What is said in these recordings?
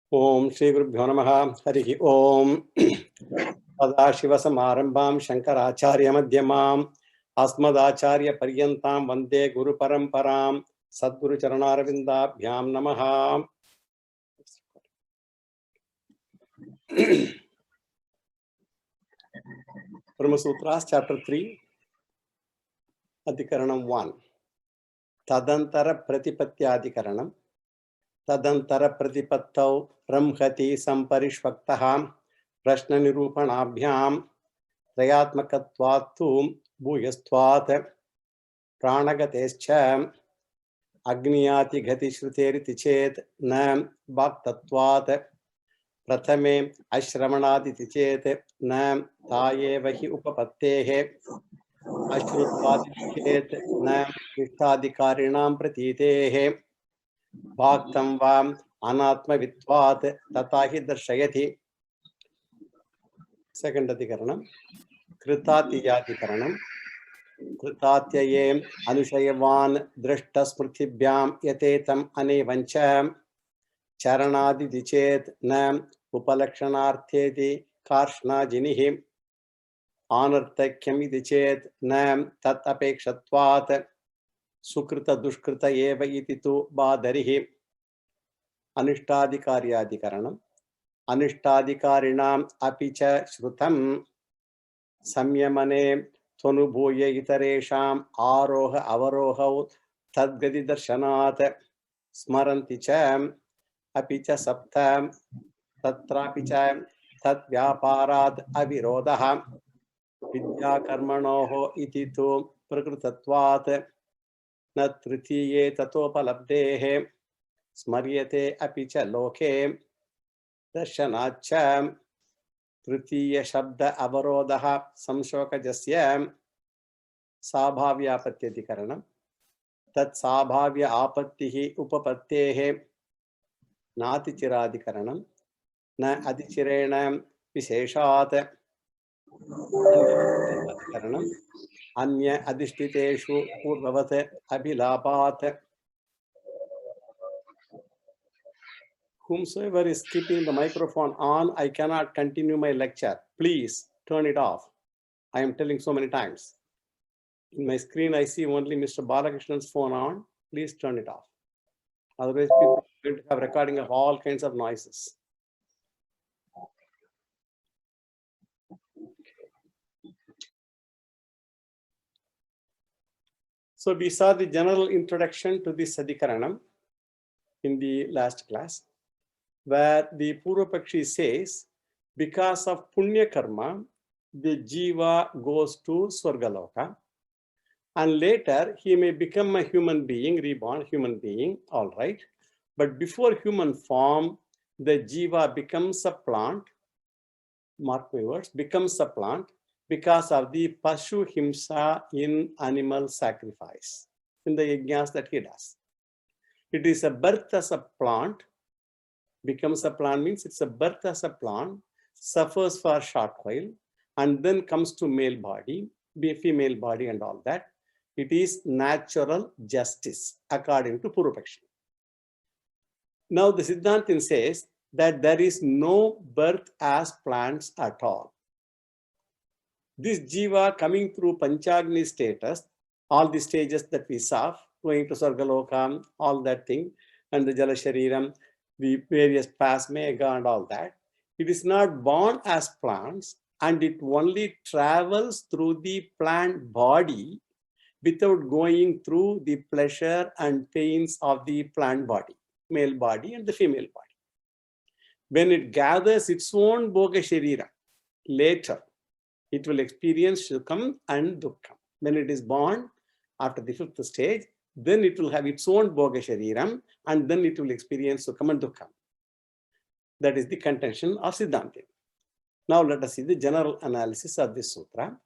Om Shri Gurubhyo Namaha Harihi Om Sadashivasamārambhām Shankaracharya Madhyamām Asmadacharya Paryantam Vande Guru Paramparam Sadguru Charanarvindabhyam Namaha. Brahma Sutras, Chapter 3, Adhikaranam 1. Tadantara Pratipatyadhikaranam. Tadantara Pratipattau Ramhati Samparishvaktaha Prashna Nirupanabhyam Trayatmakatvatum Bhuyastvat Pranagatescha Agniyati Gati Shruteriti Chet Nam Bhaktatvat Prathame Ashramanaditi Chet Nam Tayevahi Upapattehe Ashrutvati Chet Nam Vishtadikarinam Pratitehe Bhaktam Vam Anatma Vitvat Tatahi Darshayati. Second Adhikaranam. Kritatiyadhikaranam. Kritatyaye Anushayavan Drashta Smrtibhyam Yatetam Anevancham Charanadi Dichet Nam Upalakshanartheti Karshna Jinihi Anartakyam Dichet Nam Tat Apekshatvat Sukrita Dushkrita Eva Ititu Badarihi. Anishtadikaryadhikaranam. Anishtadikarinam apicha shrutam samyamane tvanubhuya itaresham aroha avaroha tadgadi darshanat smaranti cha apicha saptam tatrapicha tat vyaparat avirodaha vidya karmanoho ititu prakritatvat na tritiye tatopalabdehe smaryate apicha loke Darshanacham Tritiya Shabda Avarodaha Samshokajasyam Sabhavya Apatyadhikaranam. Tat Sabhavya Apattihi Upapattehe Natichiradhikaranam Na Adichirenam Visheshat Adhikaranam Anya Adhishtiteshu Purvavat Abhilapat. Whomsoever is keeping the microphone on, I cannot continue my lecture. Please turn it off. I am telling so many times. In my screen, I see only Mr. Balakrishnan's phone on. Please turn it off. Otherwise, people are going to have recording of all kinds of noises. So we saw the general introduction to this Adhikaranam in the last class, where the Purvapakshi says, because of Punya Karma, the Jiva goes to Swargaloka, and later he may become a human being, reborn human being, all right. But before human form, the Jiva becomes a plant, mark my words, becomes a plant because of the Pashu Himsa in animal sacrifice, in the yajnas that he does. It is a birth as a plant. Becomes a plant means it's a birth as a plant, suffers for a short while, and then comes to male body, female body and all that. It is natural justice according to Purvapakshi. Now the Siddhantin says that there is no birth as plants at all. This Jiva coming through Panchagni status, all the stages that we saw, going to Sargalokam, all that thing, and the Jala Shariram, the various past mega and all that, it is not born as plants, and it only travels through the plant body without going through the pleasure and pains of the plant body, male body and the female body. When it gathers its own Bhoga Sharira, later it will experience Sukham and Dukkham. When it is born after the fifth stage, then it will have its own Bhoga Shariram, and then it will experience Sukham and Dukkham. That is the contention of Siddhanti. Now let us see the general analysis of this sutra.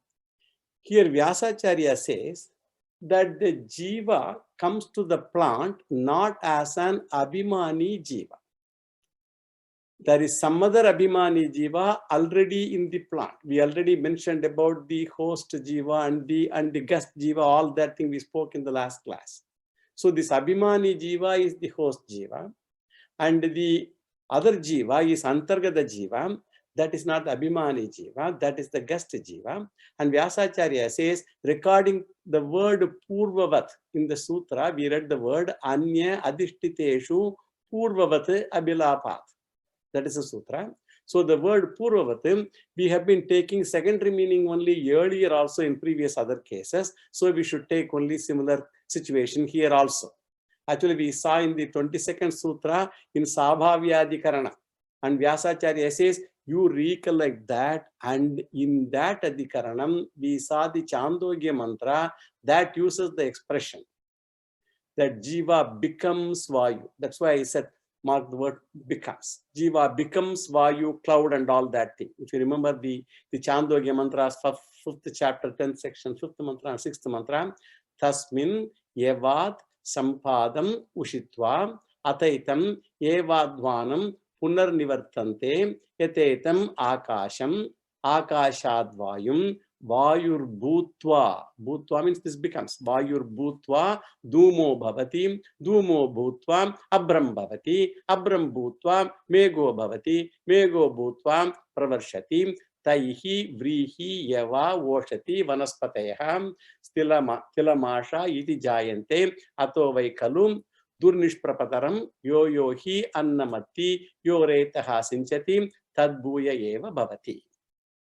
Here Vyasacharya says that the Jiva comes to the plant not as an Abhimani Jiva. There is some other Abhimani Jiva already in the plant. We already mentioned about the host Jiva and the guest Jiva, all that thing we spoke in the last class. So this Abhimani Jiva is the host Jiva, and the Other jiva is antargata jiva. That is not abhimani jiva. That is the guest jiva. And Vyasacharya says, regarding the word purvavat in the sutra, we read the word anya adhishtiteshu purvavat abhilapat. That is a sutra. So the word purvavat, we have been taking secondary meaning only earlier also in previous other cases. So we should take only similar situation here also. Actually, we saw in the 22nd sutra in Sabhavyadikarana. And Vyasacharya says, you recollect that, and in that Adhikaranam, we saw the Chandogya mantra that uses the expression that Jiva becomes Vayu. That's why I said, mark the word becomes. Jiva becomes Vayu, cloud, and all that thing. If you remember the Chandogya mantras, 5th chapter, 10th section, 5th mantra, and 6th mantra, Tasmin Yevad Sampadam Ushitva Ataitam Evadvanam Punarnivartante Yatetam Akasham Akashadvayum Vayur Bhutva. Bhutva means this becomes Vayur Bhutva Dhumo Bhavati Dhumo Bhutva Abram Bhavati Abram Bhutva Mego Bhavati Mego Bhutva Pravarshati Taihi Vrihi Yava Voshati Vanaspatayam Stilamasha Iti Jayante Ato Vaikalum Durnishprapataram Yo Yohi Annamati Yo Retaha Sinchati Tadbhuya Eva Bhavati.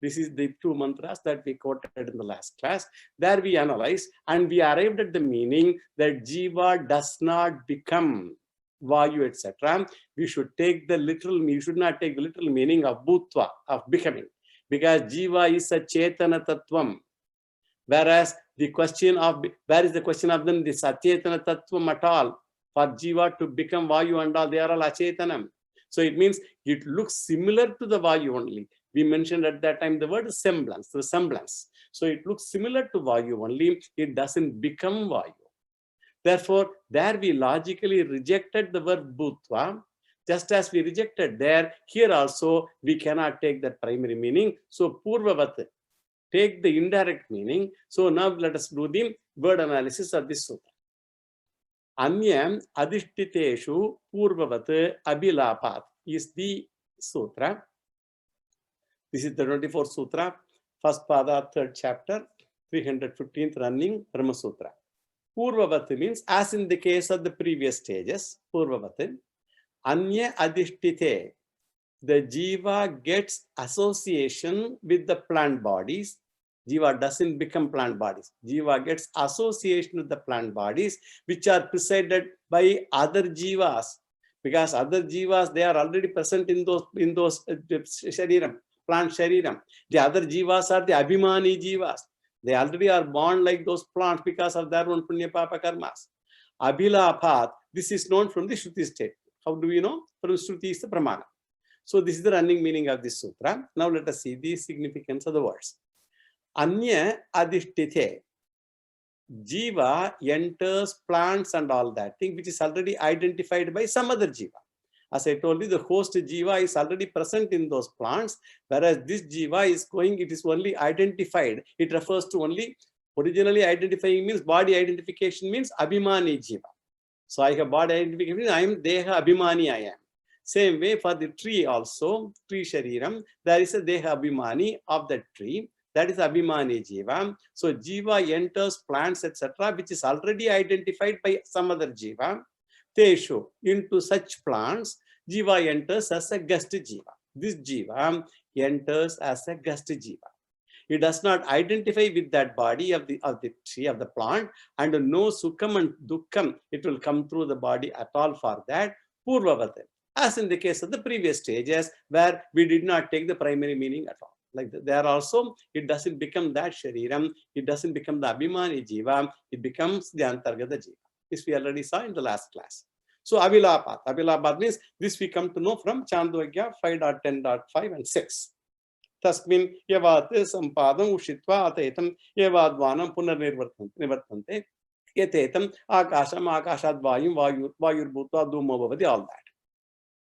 This is the two mantras that we quoted in the last class. There we analyze and we arrived at the meaning that Jiva does not become Vayu, etc. We should take the literal meaning. We should not take the literal meaning of Bhutva, of becoming, because Jiva is a Chetana Tattvam. Whereas the question of, where is the question of then the Satyetana Tattvam at all? For Jiva to become Vayu and all, they are all Achetanam. So it means it looks similar to the Vayu only. We mentioned at that time the word semblance, the semblance. So it looks similar to Vayu only, it doesn't become Vayu. Therefore, there we logically rejected the word Bhutva, just as we rejected there, here also we cannot take that primary meaning. So Purvavat, take the indirect meaning. So now let us do the word analysis of this sutra. Anyam adhishtiteshu Purvavat abhilapat is the sutra. This is the 24th Sutra, first pada, 3rd chapter, 315th running Brahma Sutra. Purvavat means, as in the case of the previous stages, Purvavat, Anya Adhishtite, the Jiva gets association with the plant bodies. Jiva doesn't become plant bodies. Jiva gets association with the plant bodies, which are presided by other Jivas. Because other Jivas, they are already present in those shariram. Plant shariram. The other jivas are the abhimani jivas. They already are born like those plants because of their own punya papa karmas. Abhilapat, this is known from the Shruti state. How do we know? From Shruti is the Pramana. So this is the running meaning of this sutra. Now let us see the significance of the words. Anya adhishtite. Jiva enters plants and all that thing, which is already identified by some other jiva. As I told you, the host Jiva is already present in those plants, whereas this Jiva is going, it is only identified. It refers to only, originally identifying means body identification means Abhimani Jiva. So I have body identification, I am Deha Abhimani I am. Same way for the tree also, tree Shariram, there is a Deha Abhimani of that tree. That is Abhimani Jiva. So Jiva enters plants, etc., which is already identified by some other Jiva. Teshu, into such plants, Jiva enters as a guest Jiva. This Jiva enters as a guest Jiva. It does not identify with that body of the tree, of the plant, and no sukham and dukkham, it will come through the body at all for that. Purvavat, as in the case of the previous stages, where we did not take the primary meaning at all. Like there also, it doesn't become that shariram, it doesn't become the abhimani jiva, it becomes the antargata jiva. This we already saw in the last class. So Abhilapat. Abhilapat means this we come to know from Chandogya 5.10.5 and 6. Tasmin yavat sampadam ushitva atetam yavadvanam punarnivartante yatetam akasham akashadvayum vayur bhutva dhuma bhavati, all that.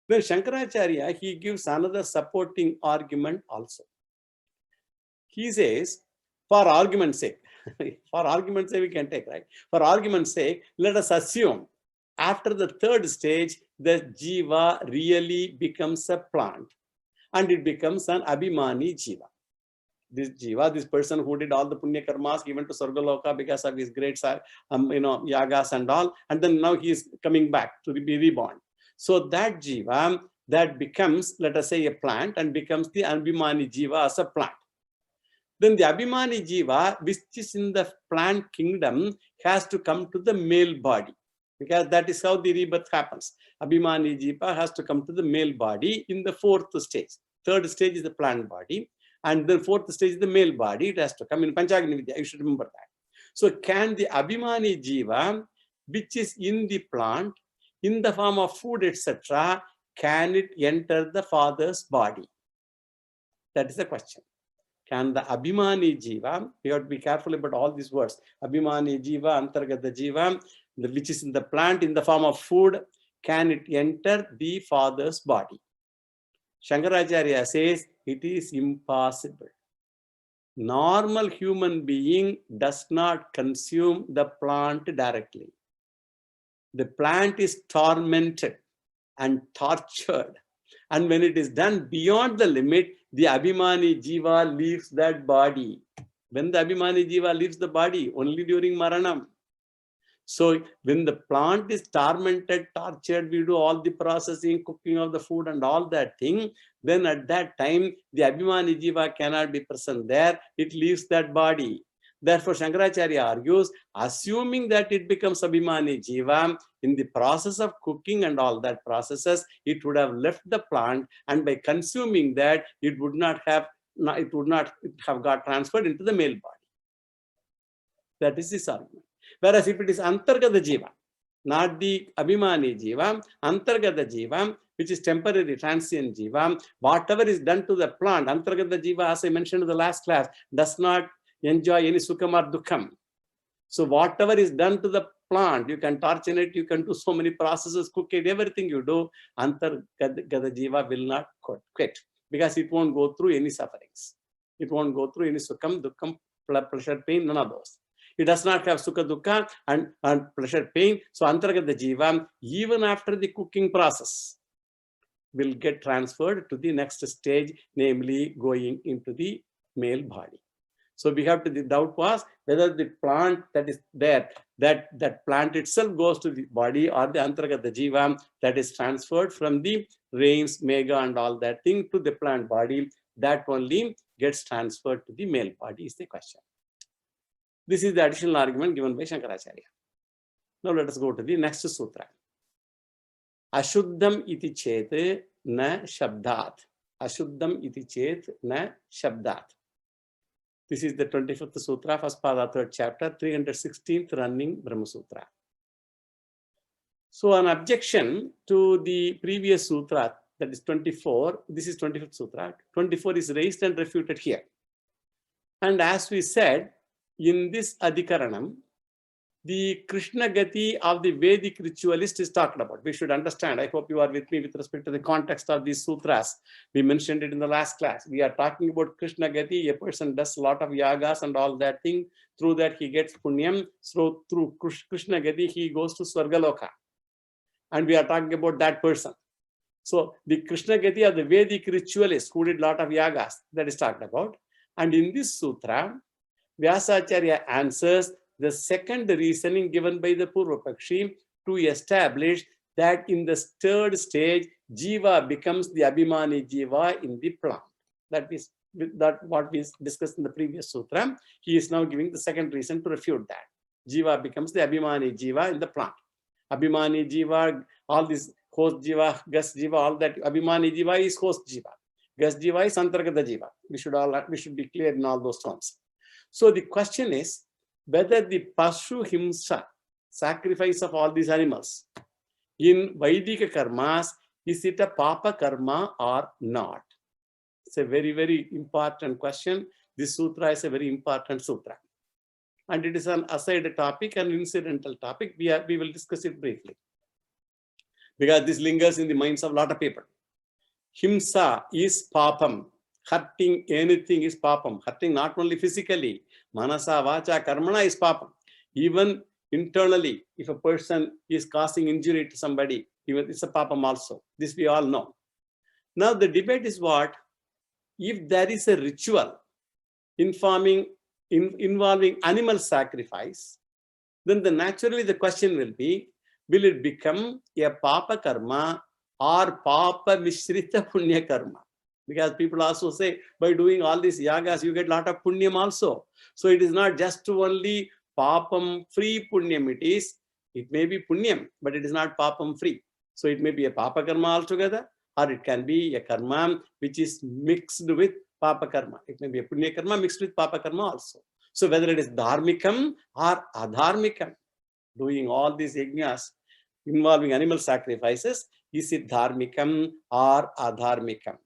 Then Shankaracharya, he gives another supporting argument also. He says, for argument's sake, for argument's sake we can take, right? For argument's sake, let us assume after the third stage, the jiva really becomes a plant and it becomes an abhimani jiva. This jiva, this person who did all the punya karmas, he went to Sargaloka because of his great yagas and all, and then now he is coming back to be reborn. So that jiva that becomes, let us say, a plant and becomes the abhimani jiva as a plant. Then the abhimani jiva, which is in the plant kingdom, has to come to the male body, because that is how the rebirth happens. Abhimani jiva has to come to the male body in the fourth stage. Third stage is the plant body, and the fourth stage is the male body. It has to come in Panchagni Vidya. You should remember that. So can the abhimani jiva, which is in the plant, in the form of food, etc., can it enter the father's body? That is the question. Can the abhimani jiva, you have to be careful about all these words, abhimani jiva, antargata jiva, which is in the plant in the form of food, can it enter the father's body? Shankaracharya says it is impossible. Normal human being does not consume the plant directly. The plant is tormented and tortured. And when it is done beyond the limit, the abhimani jiva leaves that body. When the abhimani jiva leaves the body? Only during maranam. So when the plant is tormented, tortured, we do all the processing, cooking of the food and all that thing, then at that time, the abhimani jiva cannot be present there. It leaves that body. Therefore, Shankaracharya argues, assuming that it becomes abhimani jiva, in the process of cooking and all that processes, it would have left the plant, and by consuming that, it would not have got transferred into the male body. That is this argument. Whereas if it is antargata jiva, not the abhimani jiva, antargata jiva, which is temporary transient jiva, whatever is done to the plant, antargata jiva, as I mentioned in the last class, does not enjoy any sukham or dukkham. So whatever is done to the plant, you can torture it, you can do so many processes, cook it, everything you do, antargata jiva will not quit, because it won't go through any sufferings. It won't go through any sukham, dukkham, pleasure, pain, none of those. It does not have sukha, dukkha and pleasure, pain. So antargata jiva, even after the cooking process, will get transferred to the next stage, namely going into the male body. So we have to, the doubt was whether the plant that is there, that plant itself goes to the body, or the antargata jiva that is transferred from the rains, mega and all that thing to the plant body, that only gets transferred to the male body is the question. This is the additional argument given by Shankaracharya. Now let us go to the next sutra. Ashuddham iti chet na shabdat. Ashuddham iti chet na shabdat. This is the 25th sutra, first pada, third chapter, 316th running Brahma Sutra. So an objection to the previous sutra, that is 24, this is 25th sutra, 24 is raised and refuted here. And as we said, in this adhikaranam, the Krishna Gati of the Vedic ritualist is talked about. We should understand. I hope you are with me with respect to the context of these sutras. We mentioned it in the last class. We are talking about Krishna Gati. A person does a lot of yagas and all that thing. Through that, he gets punyam. So through Krishna Gati, he goes to Swargaloka. And we are talking about that person. So the Krishna Gati of the Vedic ritualist who did a lot of yagas, that is talked about. And in this sutra, Vyasacharya answers the second reasoning given by the Purvapakshi to establish that in the third stage, jiva becomes the abhimani jiva in the plant. That is what we discussed in the previous sutra. He is now giving the second reason to refute that. Jiva becomes the abhimani jiva in the plant. Abhimani jiva, all this host jiva, gas jiva, all that. Abhimani jiva is host jiva. Gas jiva is antargata jiva. We should be clear in all those terms. So the question is whether the Pashu Himsa, sacrifice of all these animals, in Vaidika karmas, is it a Papa karma or not? It's a very, very important question. This sutra is a very important sutra. And it is an aside topic, an incidental topic. We will discuss it briefly, because this lingers in the minds of a lot of people. Himsa is papam. Hurting anything is papam. Hurting not only physically, manasa, vacha, karmana is papam. Even Internally, if a person is causing injury to somebody, even it's a papam also. This we all know. Now the debate is what? If there is a ritual involving animal sacrifice, then naturally the question will be, will it become a papa karma or papa mishrita punya karma? Because people also say, by doing all these yagas, you get a lot of punyam also. So it is not just only papam free punyam, it may be punyam, but it is not papam free. So it may be a papa karma altogether, or it can be a karma which is mixed with papa karma. It may be a punya karma mixed with papa karma also. So whether it is dharmikam or adharmikam, doing all these yajnas involving animal sacrifices, is it dharmikam or adharmikam?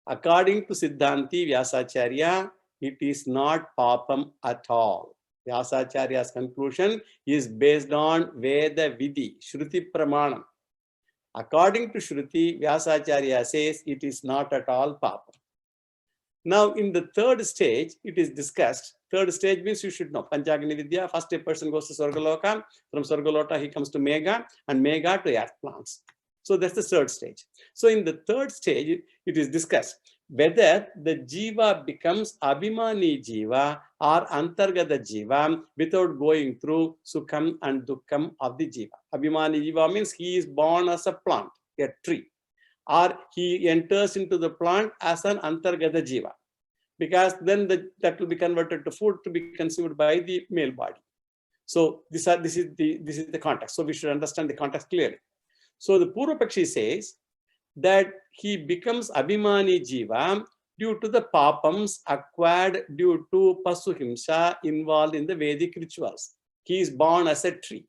According to Siddhanti Vyasacharya, it is not papam at all. Vyasacharya's conclusion is based on Veda Vidhi, Shruti Pramanam. According to Shruti, Vyasacharya says it is not at all papam. Now, in the third stage, it is discussed. Third stage means you should know Panchagni Vidya. First, a person goes to Sargaloka. From Sargaloka, he comes to Mega, and Mega to earth plants. So that's the third stage. So in the third stage, it is discussed whether the jiva becomes abhimani jiva or antargata jiva without going through sukham and dukkham of the jiva. Abhimani jiva means he is born as a plant, a tree, or he enters into the plant as an antargata jiva, because then that will be converted to food to be consumed by the male body. So this is the context. So we should understand the context clearly. So the Purvapakshi says that he becomes abhimani jiva due to the papams acquired due to pasuhimsa involved in the Vedic rituals. He is born as a tree.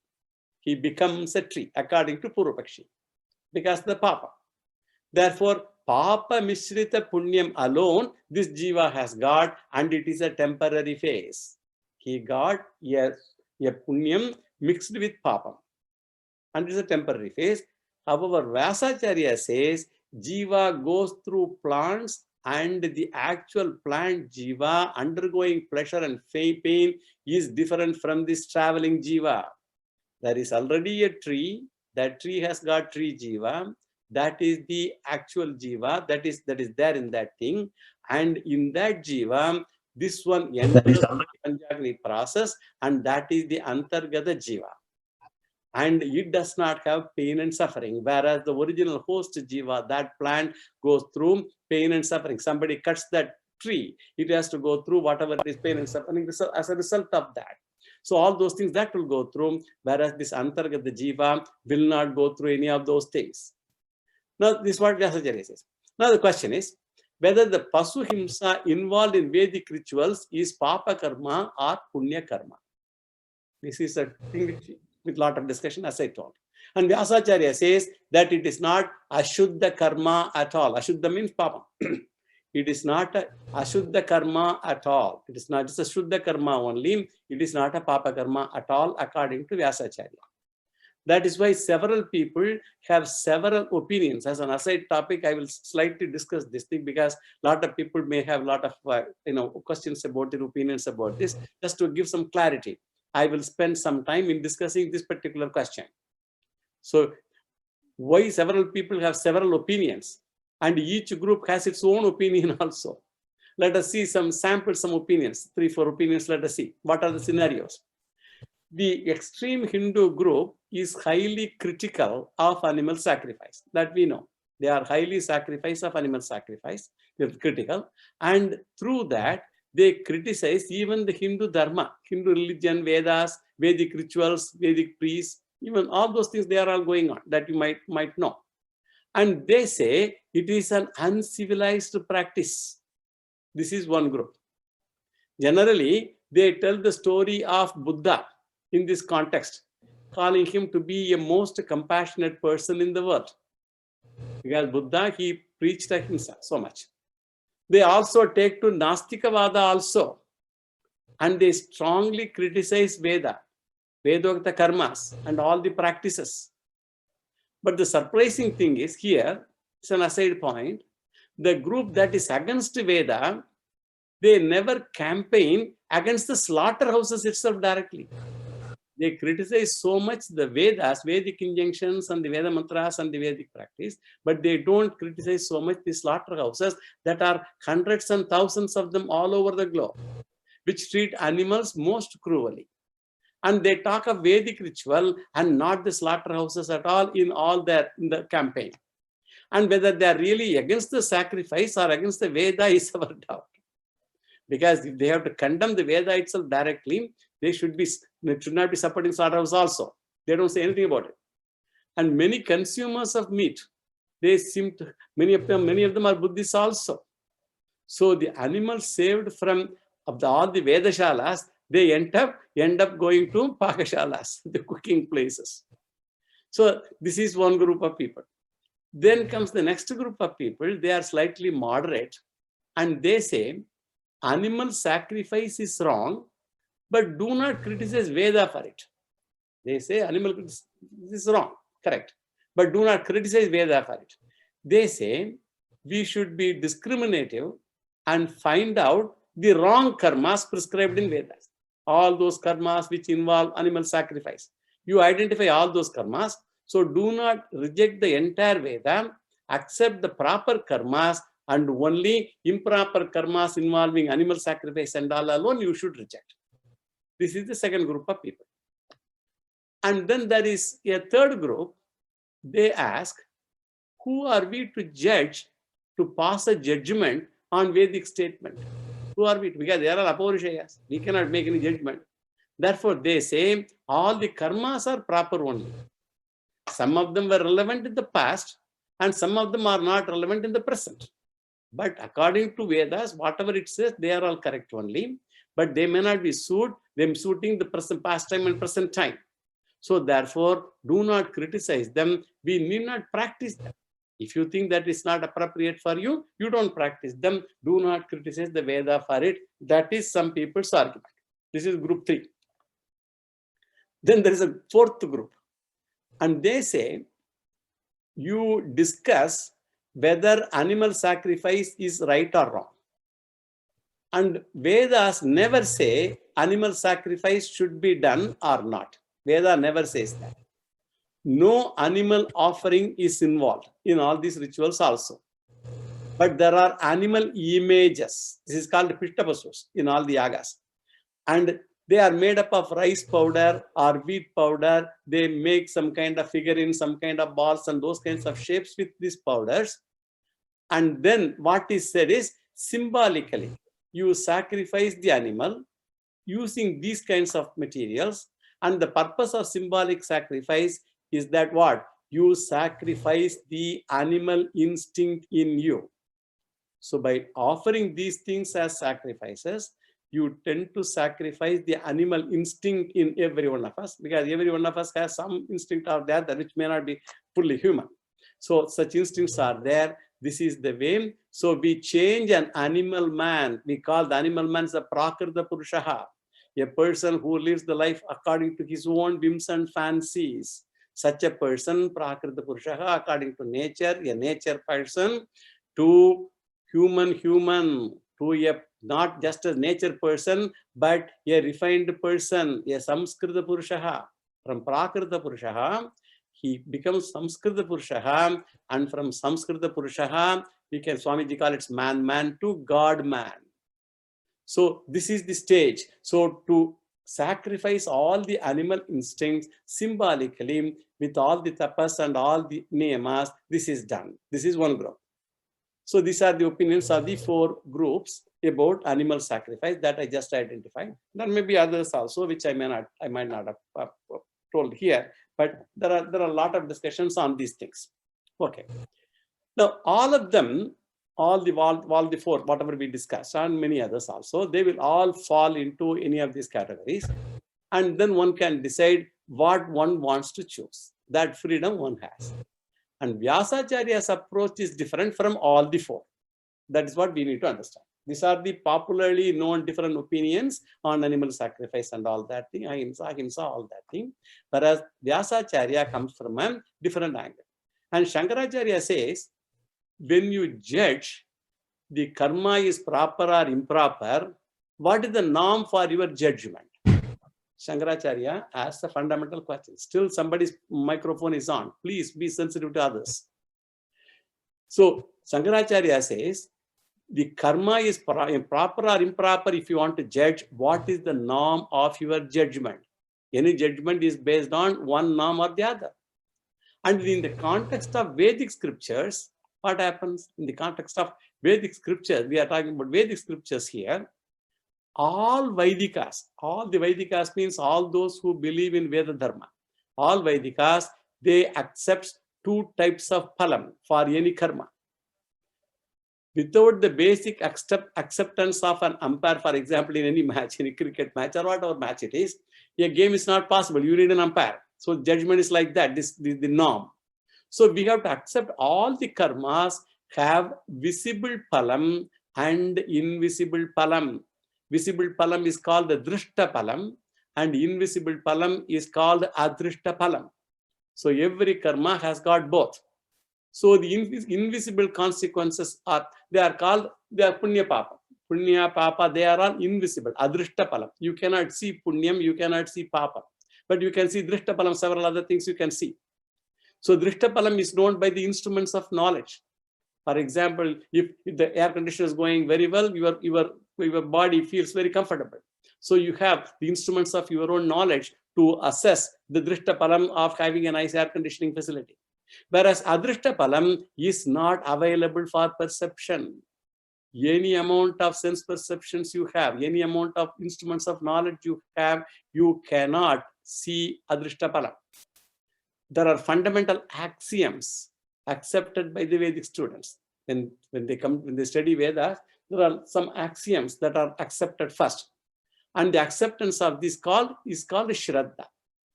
He becomes a tree according to Purvapakshi because the papa. Therefore, papa mishrita punyam alone, this jiva has got, and it is a temporary phase. He got a punyam mixed with papam, and it is a temporary phase. However, Vyasacharya says jiva goes through plants, and the actual plant jiva undergoing pleasure and pain is different from this traveling jiva. There is already a tree. That tree has got tree jiva. That is the actual jiva that is there in that thing, and in that jiva, this one enters the Panchagni process, and that is the antargata jiva, and it does not have pain and suffering, whereas the original host jiva, that plant, goes through pain and suffering. Somebody cuts that tree, it has to go through whatever is pain and suffering as a result of that. So all those things that will go through, whereas this antargata jiva will not go through any of those things. Now, this is what Vyasacharya says. Now, the question is whether the pasuhimsa involved in Vedic rituals is papa karma or punya karma. This is a thing with a lot of discussion, as I told. And Vyasacharya says that it is not ashuddha karma at all. Ashuddha means papa. It is not a ashuddha karma at all. It is not just a shuddha karma only. It is not a papa karma at all, according to Vyasacharya. That is why several people have several opinions. As an aside topic, I will slightly discuss this thing, because a lot of people may have a lot of questions about their opinions about this. Just to give some clarity, I will spend some time in discussing this particular question. So why several people have several opinions, and each group has its own opinion also. Let us see some samples, some opinions, 3-4 opinions. Let us see what are the scenarios. The extreme Hindu group is highly critical of animal sacrifice. That we know. They are highly sacrifice of animal sacrifice. They're critical. And through that, they criticize even the Hindu dharma, Hindu religion, Vedas, Vedic rituals, Vedic priests, even all those things, they are all going on that you might know. And they say it is an uncivilized practice. This is one group. Generally, they tell the story of Buddha in this context, calling him to be a most compassionate person in the world. Because Buddha, he preached ahimsa so much. They also take to Nastikavada also, and they strongly criticize Vedokta karmas and all the practices. But the surprising thing is here, it's an aside point, the group that is against Veda, they never campaign against the slaughterhouses itself directly. They criticize so much the Vedas, Vedic injunctions and the Veda mantras and the Vedic practice, but they don't criticize so much the slaughterhouses that are hundreds and thousands of them all over the globe, which treat animals most cruelly. And they talk of Vedic ritual and not the slaughterhouses at all in the campaign. And whether they are really against the sacrifice or against the Veda is our doubt. Because if they have to condemn the Veda itself directly, they should not be supporting slaughterhouse also. They don't say anything about it. And many consumers of meat, they seem to, many of them are Buddhists also. So the animals saved from all the Vedashalas, they end up going to Pakashalas, the cooking places. So this is one group of people. Then comes the next group of people. They are slightly moderate, and they say animal sacrifice is wrong, but do not criticize Veda for it. They say animal is wrong, correct, but do not criticize Veda for it. They say we should be discriminative and find out the wrong karmas prescribed in Vedas. All those karmas which involve animal sacrifice. You identify all those karmas. So do not reject the entire Veda, accept the proper karmas, and only improper karmas involving animal sacrifice and all alone you should reject. This is the second group of people. And then there is a third group. They ask, who are we to judge, to pass a judgment on Vedic statement? Who are we? Because they are all apaurishayas. We cannot make any judgment. Therefore, they say all the karmas are proper only. Some of them were relevant in the past, and some of them are not relevant in the present. But according to Vedas, whatever it says, they are all correct only. But they may not be suiting the present past time and present time. So therefore, do not criticize them. We need not practice them. If you think that is not appropriate for you, you don't practice them. Do not criticize the Veda for it. That is some people's argument. This is group 3. Then there is a fourth group. And they say, you discuss whether animal sacrifice is right or wrong. And Vedas never say animal sacrifice should be done or not. Veda never says that. No animal offering is involved in all these rituals also. But there are animal images. This is called Pishtapasus in all the yagas. And they are made up of rice powder or wheat powder. They make some kind of figurine, some kind of balls and those kinds of shapes with these powders. And then what is said is, symbolically, you sacrifice the animal using these kinds of materials. And the purpose of symbolic sacrifice is that what? You sacrifice the animal instinct in you. So by offering these things as sacrifices, you tend to sacrifice the animal instinct in every one of us, because every one of us has some instinct out there that which may not be fully human. So such instincts are there. This is the way. So we change an animal man. We call the animal man as a prakrita purushaha, a person who lives the life according to his own whims and fancies. Such a person, prakrita purushaha, according to nature, a nature person, to human, to a not just a nature person, but a refined person, a samskrita purushaha. From prakrita purushaha, he becomes samskrita purushaha, and from samskrita purushaha, we can, Swamiji call it man to God man. So this is the stage. So to sacrifice all the animal instincts symbolically with all the tapas and all the niyamas, this is done. This is one group. So these are the opinions of the 4 groups about animal sacrifice that I just identified. There may be others also, which I might not have told here, but there are a lot of discussions on these things. Okay. Now all of them, all the 4, whatever we discussed, and many others also, they will all fall into any of these categories. And then one can decide what one wants to choose. That freedom one has. And Vyasacharya's approach is different from all the 4. That is what we need to understand. These are the popularly known different opinions on animal sacrifice and all that thing, ahimsa, all that thing. Whereas Vyasacharya comes from a different angle. And Shankaracharya says, when you judge the karma is proper or improper, what is the norm for your judgment? Shankaracharya asks a fundamental question. Still, somebody's microphone is on. Please be sensitive to others. So, Shankaracharya says, the karma is proper or improper if you want to judge. What is the norm of your judgment? Any judgment is based on one norm or the other. And in the context of Vedic scriptures, what happens? In the context of Vedic scriptures, we are talking about Vedic scriptures here. All Vedikas, all the Vedikas means all those who believe in Veda Dharma. All Vedikas, they accept two types of phalam for any karma. Without the basic acceptance of an umpire, for example, in any match, in a cricket match or whatever match it is, a game is not possible. You need an umpire. So judgment is like that. This is the norm. So we have to accept all the karmas have visible phalam and invisible phalam. Visible phalam is called the drishta phalam and invisible phalam is called adrishta phalam. So every karma has got both. So the invisible consequences are called punya papa. Punya papa, they are all invisible. Adrishta phalam. You cannot see punyam, you cannot see papa. But you can see drishta phalam, several other things you can see. So drishta phalam is known by the instruments of knowledge. For example, if the air conditioner is going very well, your body feels very comfortable. So you have the instruments of your own knowledge to assess the drishta phalam of having a nice air conditioning facility. Whereas adrishta phalam is not available for perception. Any amount of sense perceptions you have, any amount of instruments of knowledge you have, you cannot see adrishta phalam. There are fundamental axioms accepted by the Vedic students. When they study Vedas, there are some axioms that are accepted first. And the acceptance of this is called Shraddha.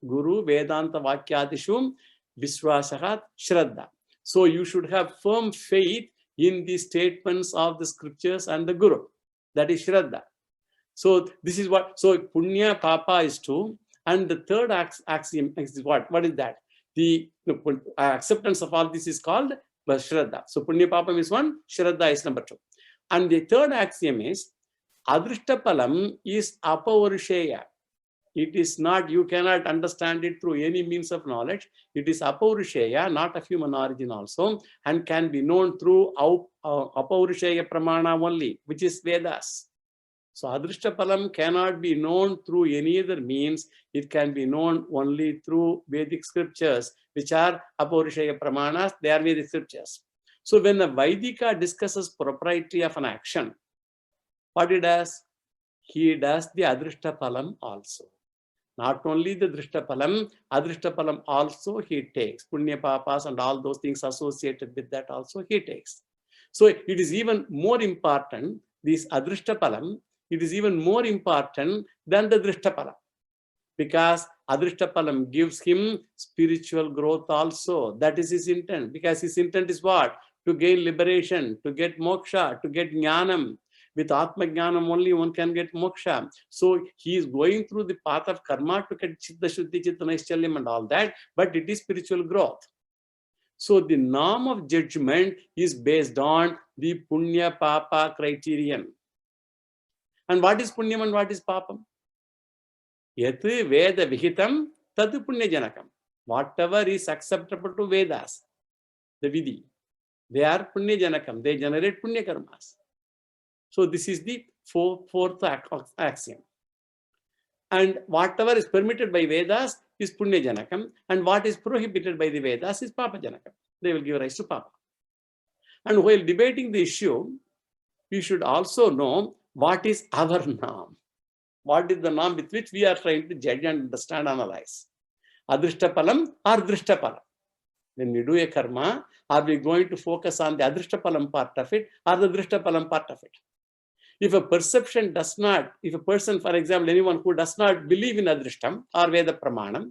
Guru Vedanta Vakyadishum Vishwasahat Shraddha. So you should have firm faith in the statements of the scriptures and the Guru. That is Shraddha. So this is what, so Punya Papa is two. And the third axiom is what? What is that? The acceptance of all this is called Shraddha. So Punya Papam is one, Shraddha is number two. And the third axiom is Adrishta Phalam is Apaurisheya. It is not, you cannot understand it through any means of knowledge. It is Apaurisheya, not of human origin also, and can be known through Apaurisheya Pramana only, which is Vedas. So Adrishta Phalam cannot be known through any other means. It can be known only through Vedic scriptures, which are Apaurisheya Pramanas, they are Vedic scriptures. So when the Vaidika discusses propriety of an action, what he does? He does the Adrishta Phalam also. Not only the Drishta Phalam, Adrishta Phalam also he takes. Punya Papas and all those things associated with that also he takes. So it is even more important, this Adrishta Phalam, it is even more important than the Drishta Phalam. Because Adrishta Phalam gives him spiritual growth also. That is his intent. Because his intent is what? To gain liberation, to get moksha, to get jnanam. With Atma Jnanam only one can get moksha. So he is going through the path of karma to get Chitta Shuddhi, Chitta Naishchalyam and all that, but it is spiritual growth. So the norm of judgment is based on the Punya Papa criterion. And what is Punyam and what is Papam? Yat Veda Vihitam Tad Punya Janakam. Whatever is acceptable to Vedas, the Vidhi, they are Punya Janakam. They generate Punya Karmas. So this is the fourth axiom. And whatever is permitted by Vedas is Punya Janakam, and what is prohibited by the Vedas is Papa Janakam. They will give rise to Papa. And while debating the issue, we should also know what is our norm. What is the norm with which we are trying to judge and understand, analyze? Adrishta Phalam or Drishta Phalam? When we do a karma, are we going to focus on the Adrishta Phalam part of it or the Drishta Phalam part of it? If a perception does not, if a person, for example, anyone who does not believe in Adrishtam or Veda Pramanam,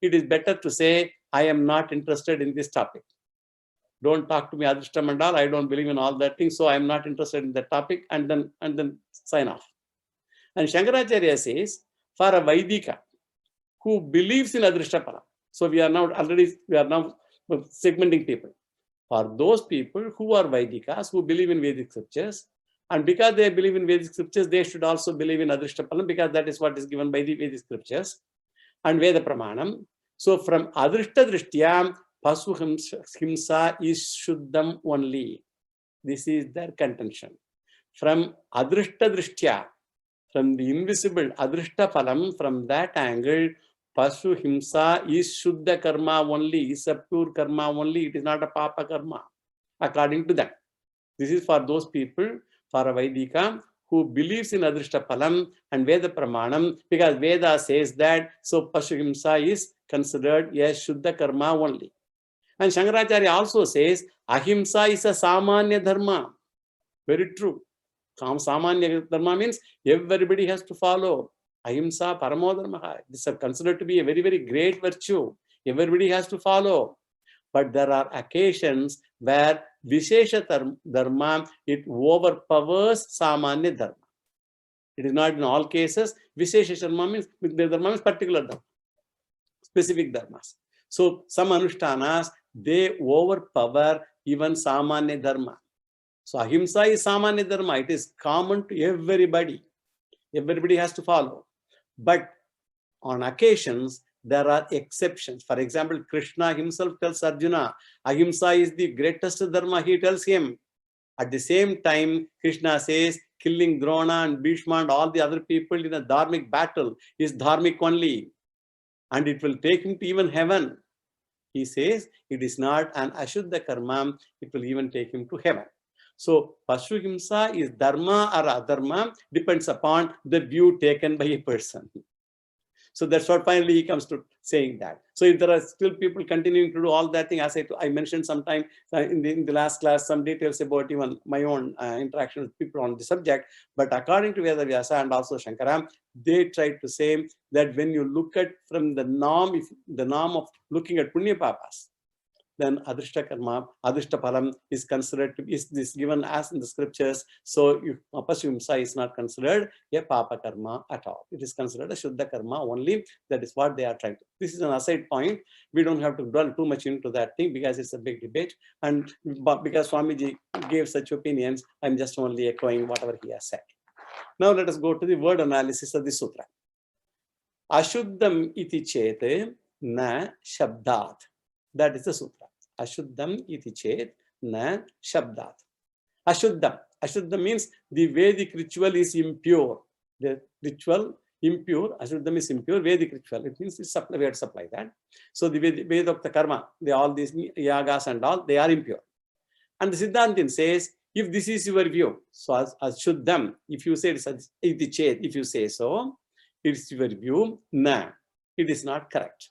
it is better to say, I am not interested in this topic. Don't talk to me Adrishtam and all, I don't believe in all that thing, so I am not interested in that topic, and then sign off. And Shankaracharya says, for a Vaidika who believes in Adrishta Phalam, so we are now segmenting people. For those people who are Vaidikas, who believe in Vedic scriptures, And because they believe in Vedic scriptures, they should also believe in Adrishtapalam, because that is what is given by the Vedic scriptures and Veda Pramanam. So from Adrishta Drishtya, Pasu Himsa is Shuddham only. This is their contention. From Adrishta Drishtya, from the invisible Adrishta Phalam, from that angle, Pasu Himsa is Shuddha Karma only, is a pure karma only. It is not a Papa Karma, according to them. This is for those people, for a Vaidika, who believes in Adrishta Phalam and Veda Pramanam, because Veda says that, so Pasu Himsa is considered a Shuddha Karma only. And Shankaracharya also says, Ahimsa is a Samanya Dharma. Very true. Samanya Dharma means everybody has to follow. Ahimsa Paramo Dharma. This is considered to be a very, very great virtue. Everybody has to follow. But there are occasions where Vishesha Dharma, it overpowers Samanya Dharma. It is not in all cases. Vishesha Dharma means particular Dharma, specific Dharmas. So some Anushtanas, they overpower even Samanya Dharma. So Ahimsa is Samanya Dharma. It is common to everybody. Everybody has to follow. But on occasions, there are exceptions. For example, Krishna himself tells Arjuna, Ahimsa is the greatest Dharma, he tells him. At the same time, Krishna says, killing Drona and Bhishma and all the other people in a dharmic battle is dharmic only. And it will take him to even heaven. He says, it is not an Ashuddha Karma, it will even take him to heaven. So, Pasu Himsa is Dharma or Adharma, depends upon the view taken by a person. So that's what finally he comes to saying that. So if there are still people continuing to do all that thing, as I mentioned sometime in the last class, some details about even my own interaction with people on the subject. But according to Veda Vyasa and also Shankara, they tried to say that when you look at from the norm, if the norm of looking at Punya Papas, then Adrishta Karma, Adrishta Phalam is considered to be, is this given as in the scriptures. So Pasu Himsa is not considered a Papa Karma at all. It is considered a Shuddha Karma only. That is what they are trying to. This is an aside point. We don't have to dwell too much into that thing because it's a big debate. And because Swamiji gave such opinions, I'm just only echoing whatever he has said. Now let us go to the word analysis of the sutra. Ashuddham iti chete na shabdat. That is the sutra. Ashuddham iti chet na shabdat. Ashuddham. Ashuddham means the Vedic ritual is impure. The ritual impure. Ashuddham is impure. Vedic ritual. It means it's we have to supply that. So the Vedokta karma, all these yagas and all, they are impure. And the Siddhantin says, if this is your view, so as Ashuddham, if you say it's iti chet, if you say so, it's your view, na. It is not correct.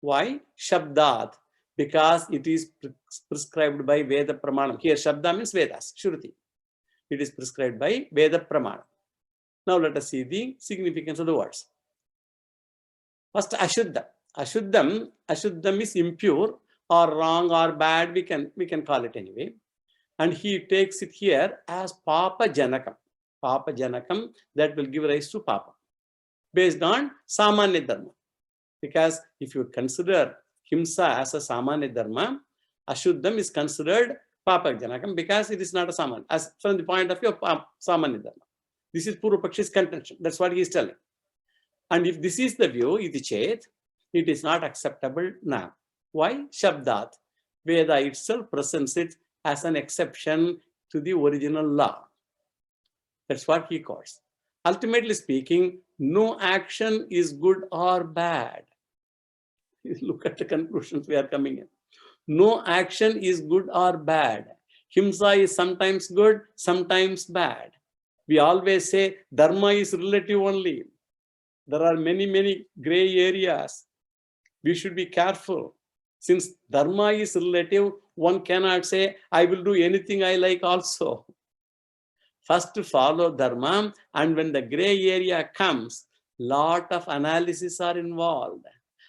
Why? Shabdat. Because it is prescribed by Veda Pramanam. Here, Shabda means Vedas, Shruti. It is prescribed by Veda Pramanam. Now, let us see the significance of the words. First, Ashuddha. Ashuddham is impure or wrong or bad. We can call it anyway. And he takes it here as Papa Janakam. Papa Janakam, that will give rise to Papa. Based on Samanya Dharma. Because if you consider Himsa as a Samanya Dharma, Ashuddham is considered Papa Janakam because it is not a Samanya, as from the point of view of Samanya Dharma. This is Purva Pakshi's contention. That's what he is telling. And if this is the view, iti chet, it is not acceptable now. Why? Shabdat. Veda itself presents it as an exception to the original law. That's what he calls. Ultimately speaking, no action is good or bad. Look at the conclusions we are coming in. No action is good or bad. Himsa is sometimes good, sometimes bad. We always say dharma is relative only. There are many, many gray areas. We should be careful. Since dharma is relative, one cannot say, I will do anything I like also. First to follow dharma, and when the gray area comes, lot of analysis are involved.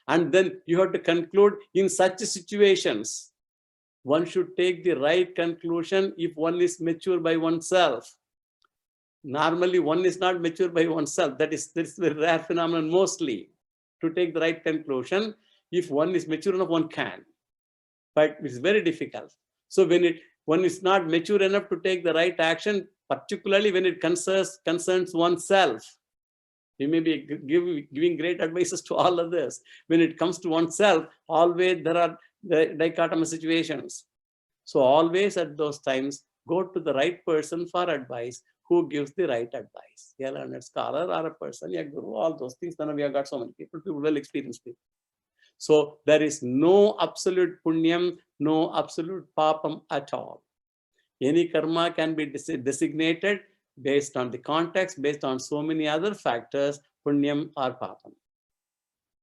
And then you have to conclude in such situations, one should take the right conclusion if one is mature by oneself. Normally, one is not mature by oneself. That is a rare phenomenon mostly. To take the right conclusion, if one is mature enough, one can. But it's very difficult. So when one is not mature enough to take the right action, particularly when it concerns oneself. We may be giving great advices to all others. When it comes to oneself, always there are the dichotomous situations. So always at those times, go to the right person for advice who gives the right advice. A learned scholar or a person, a guru, all those things. Then we have got so many people, well experienced people. So there is no absolute punyam, no absolute papam at all. Any karma can be designated based on the context, based on so many other factors, punyam or papam.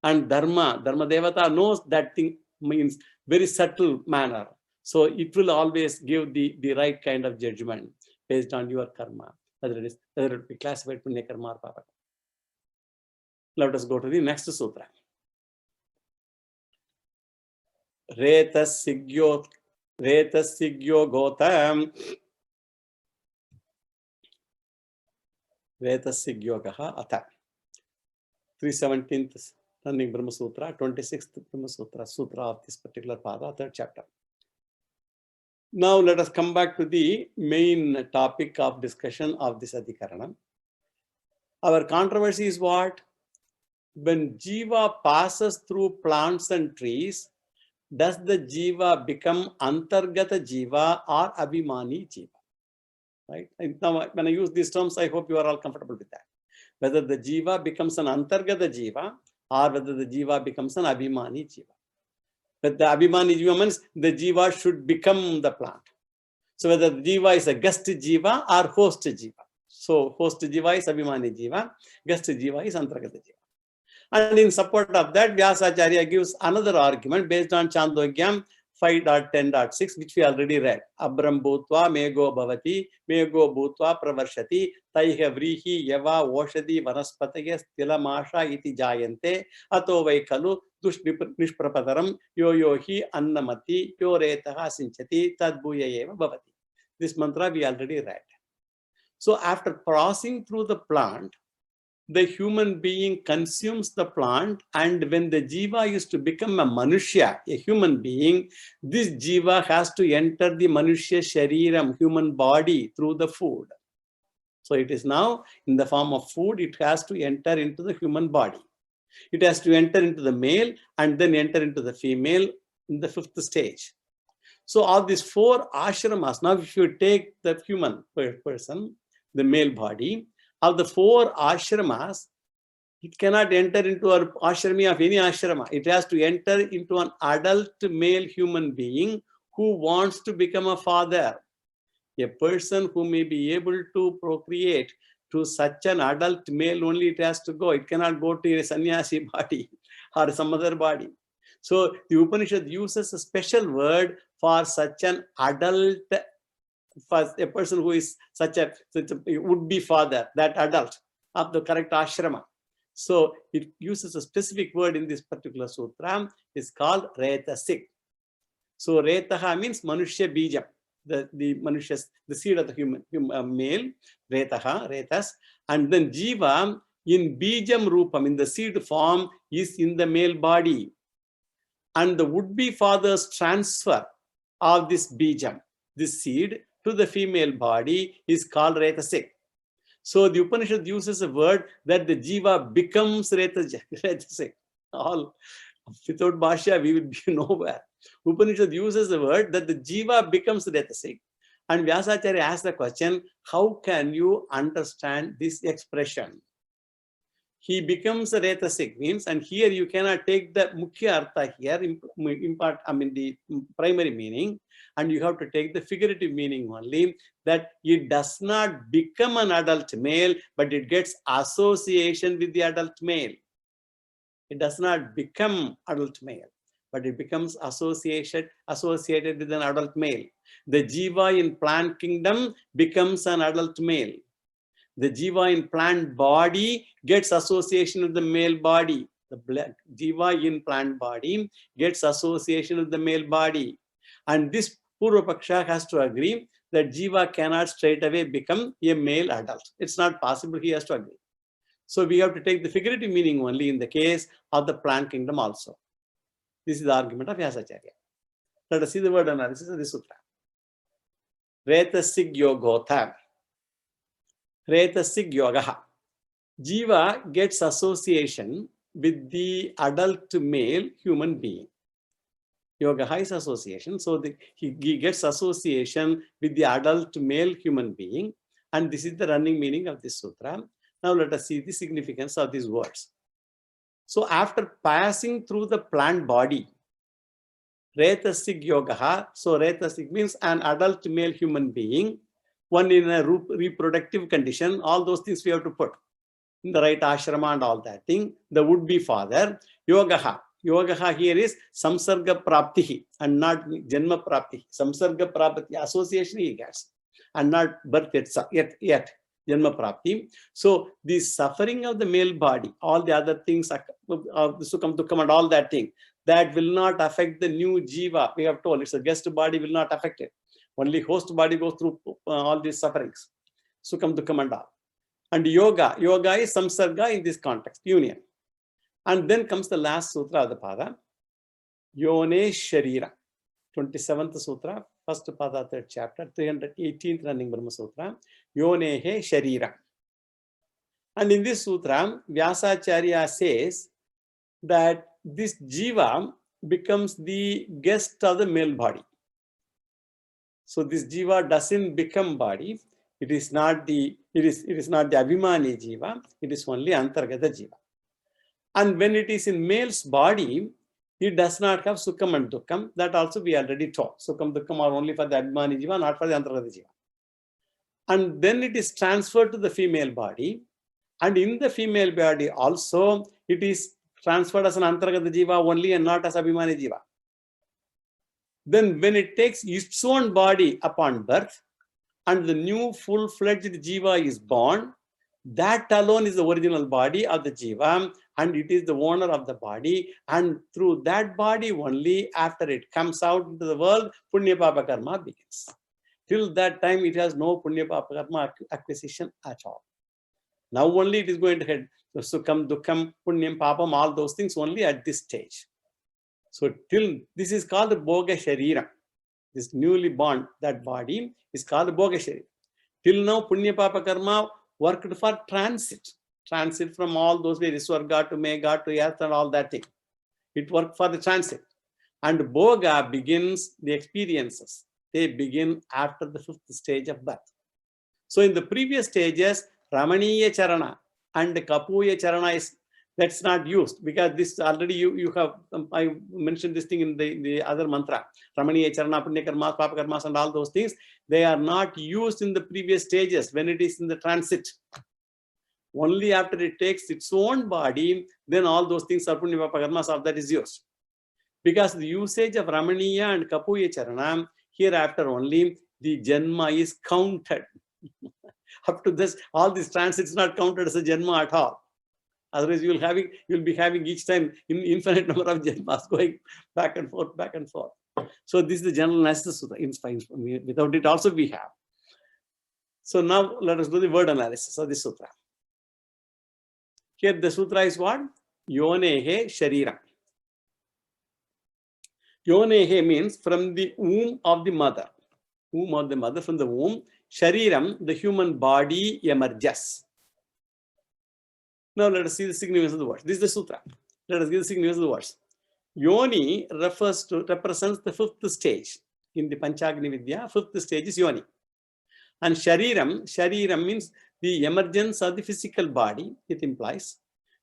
And dharma devata knows that thing means very subtle manner. So it will always give the right kind of judgment based on your karma, whether it be classified punya karma or papa. Let us go to the next sutra. Retas sigyo gotam Vetasya Atha. 317th running Brahma Sutra, 26th Brahma Sutra, Sutra of this particular Pada, 3rd chapter. Now let us come back to the main topic of discussion of this Adhikaranam. Our controversy is what? When Jiva passes through plants and trees, does the Jiva become Antargata Jiva or Abhimani Jiva? Right? And now, when I use these terms, I hope you are all comfortable with that. Whether the Jiva becomes an Antargata Jiva or whether the Jiva becomes an Abhimani Jiva. But the Abhimani Jiva means the Jiva should become the plant. So whether the Jiva is a guest Jiva or host Jiva. So host Jiva is Abhimani Jiva, guest Jiva is Antargata Jiva. And in support of that, Vyasacharya gives another argument based on Chandogya 5.10.6, which we already read. Abram bhutva mego bhavati, mego bhutva pravarshati, taiha vrihi yava oshadi vanaspataya stilamasha iti jayante, ato vaikalu dushprapadaram yo hi annamati yo retaha sinchati tadbhuya eva bhavati. This mantra we already read. So after passing through the plant, the human being consumes the plant, and when the jiva is to become a manushya, a human being, this jiva has to enter the manushya shariram, human body, through the food. So it is now in the form of food, it has to enter into the human body. It has to enter into the male and then enter into the female in the 5th stage. So all these 4 ashramas, now if you take the human person, the male body, of the 4 ashramas, it cannot enter into an ashrami of any ashrama. It has to enter into an adult male human being who wants to become a father. A person who may be able to procreate to such an adult male only it has to go. It cannot go to a sannyasi body or some other body. So the Upanishad uses a special word for such an adult, for a person who is such a would-be father, that adult of the correct ashrama. So it uses a specific word in this particular sutra. It's called Retasik. So Retaha means Manushya Bijam, the Manushya, the seed of the human male, Retaha, Retas, and then Jiva in Bijam Rupam, in the seed form, is in the male body. And the would-be father's transfer of this Bijam, this seed, to the female body is called Retasik. So the Upanishad uses a word that the Jiva becomes Retasik. All without Bhashya, we will be nowhere. Upanishad uses the word that the Jiva becomes Retasik. And Vyasacharya asks the question, how can you understand this expression? He becomes a Retasik means, and here you cannot take the Mukhya Artha here, the primary meaning, and you have to take the figurative meaning only, that it does not become an adult male, but it gets association with the adult male. It does not become adult male, but it becomes associated with an adult male. The Jiva in plant kingdom becomes an adult male. The Jiva in plant body gets association with the male body. The Jiva in plant body gets association with the male body. And this Purva Paksha has to agree that Jiva cannot straight away become a male adult. It's not possible, he has to agree. So we have to take the figurative meaning only in the case of the plant kingdom also. This is the argument of Vyasacharya. Let us see the word analysis of the sutra. Retasig yogotha. Retasik Yogaha. Jiva gets association with the adult male human being. Yoga is association. So he gets association with the adult male human being. And this is the running meaning of this sutra. Now let us see the significance of these words. So after passing through the plant body, Retasik Yogaha. So Retasik means an adult male human being, one in a reproductive condition. All those things we have to put in the right ashrama and all that thing. The would-be father, Yogaha. Yogaha here is samsarga praptihi and not janma praptihi. Samsarga prapti, association he gets, and not birth yet janma prapti. So the suffering of the male body, all the other things, sukham dukkam and all that thing, that will not affect the new jiva. We have told it's a guest body will not affect it. Only host body goes through all these sufferings. Sukham dukkam and all. And yoga is samsarga in this context, union. And then comes the last sutra of the pada, Yone Sharira, 27th sutra, first pada, third chapter, 318th running Brahma Sutra, Yone Sharira. And in this sutra, Vyasacharya says that this jiva becomes the guest of the male body. So this jiva doesn't become body. It is not the abhimani jiva. It is only antargata jiva. And when it is in male's body, it does not have sukham and dukkam. That also we already taught. Sukham, dukkam are only for the abhimani jiva, not for the antargata jiva. And then it is transferred to the female body. And in the female body also, it is transferred as an antargata jiva only and not as abhimani jiva. Then when it takes its own body upon birth, and the new full-fledged jiva is born, that alone is the original body of the jiva, and it is the owner of the body. And through that body only, after it comes out into the world, punya papa karma begins. Till that time, it has no punya papa karma acquisition at all. Now only it is going to head sukham, dukkam, punyam, papam, all those things only at this stage. So till this is called the Bhoga Sharira. This newly born, that body is called the Bhoga Sharira. Till now, Punya Papa Karma worked for transit from all those various Swarga to Mega to Earth and all that thing. It worked for the transit. And Bhoga begins the experiences. They begin after the 5th stage of birth. So in the previous stages, Ramaniya Charana and Kapuya Charana is that's not used, because this already you have, I mentioned this thing in the other mantra, Ramaniya Charana, Punya Karmas, Papa Karmas and all those things, they are not used in the previous stages when it is in the transit. Only after it takes its own body, then all those things are Punya Papa Karmas, all that is used. Because the usage of Ramaniya and Kapuya Charana, hereafter only the Janma is counted. Up to this, all these transits not counted as a Janma at all. Otherwise, you'll be having each time infinite number of janmas going back and forth, back and forth. So this is the general analysis sutra. Without it also we have. So now let us do the word analysis of this sutra. Here the sutra is what? Yonehe Sharira. Yonehe means from the womb of the mother. Womb of the mother, from the womb. Shariram, the human body, emerges. Now let us see the significance of the words. This is the sutra. Let us give the significance of the words. Yoni represents the 5th stage. In the Panchagni Vidya, 5th stage is Yoni. And Shariram means the emergence of the physical body, it implies,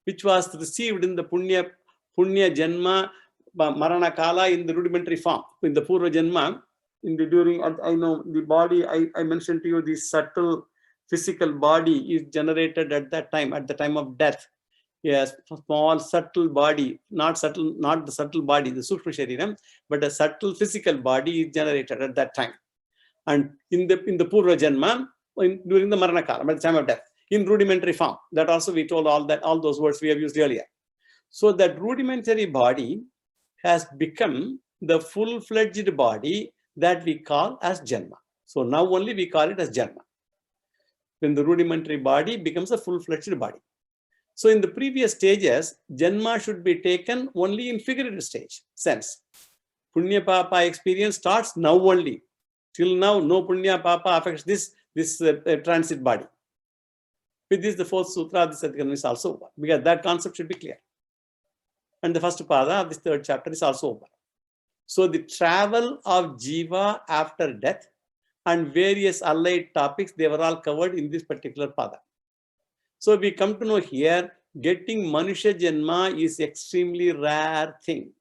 which was received in the Punya Janma Marana Kala in the rudimentary form. In the Purva Janma, during, I know the body, I mentioned to you the subtle physical body is generated at that time, at the time of death. Yes, small subtle body, not the subtle body, the Sukshma Shariram, but a subtle physical body is generated at that time. And in the Purva Janma, during the Marana Kala, at the time of death, in rudimentary form. That also we told all those words we have used earlier. So that rudimentary body has become the full-fledged body that we call as Janma. So now only we call it as Janma. When the rudimentary body becomes a full-fledged body. So in the previous stages, Janma should be taken only in figurative sense. Punya Papa experience starts now only. Till now, no Punya Papa affects this transit body. With this, the fourth sutra of the Sadhikaranam is also over, because that concept should be clear. And the first pada of this third chapter is also over. So the travel of Jiva after death and various allied topics, they were all covered in this particular pada. So we come to know here, getting Manusha Janma is extremely rare thing.